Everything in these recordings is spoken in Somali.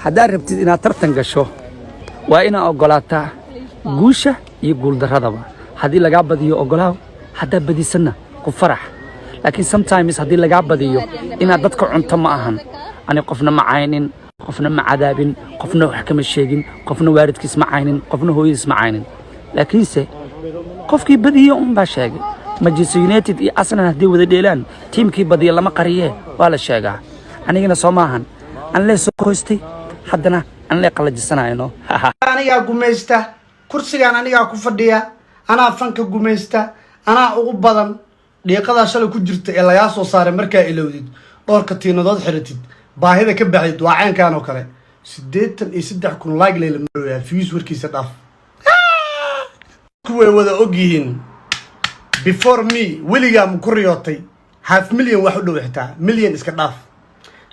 haddaad rabtid inaad tartan gasho waa inaad ogolaataa guusha iyo guuldaradaba haddii lagaa badiyo ogolaaw haddaad badisanna ku farax laakiin sometimes haddii lagaa badiyo inaad dadka cunto ma ahan ani qofna ma caynin qofna ma cadaabin qofna wax kama sheegin qofna waalidkiis ma caynin qofna hooyadiis ma caynin laakiinse qofkii badiyo baa sheegay Manchester United iyo Arsenal haddii wada dheelaan tiimkii badiyo lama qariye waa la sheegaa anigana soo maahan aan la soo qoystay haddana aan la qalajisanaayno aniga gumaysta kursigan aniga ku fadhiya ana fanka gumaysta ana ugu badan deeqada shalay ku jirta ee laga soo saaray markaa ilowdid dhowrka tiinadood xiritid baahida ka baxid waa caankan oo kale 83,000 like leeyla maraya views warkiisa dhaaf kuway wada ogyihiin before me wiliga mu kuriyotay 500,000 wax u dhow xitaa milyan iska dhaaf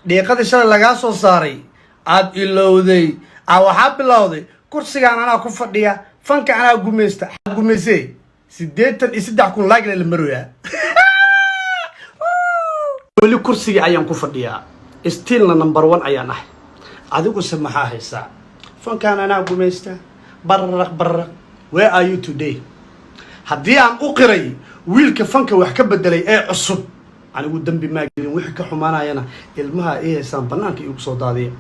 deeqada shalay laga soo saaray aad ilowday waxa bilowday kursigan ana ku fadhiya fanka ana gumaysta gumaysay 83,000 like leeyla maraya wali kursiga ayaan ku fadhiyaa still number 1 ayaan ahay adigu samaxa haysa fankan ana gumaysta barraq where are you today haddii aan u qiray wiilka fanka wax ka bedelay ee cusub anigu dambi ma gelin wixii ka xumaanayana ilmaha ay haysan banaanka igu soo daadiya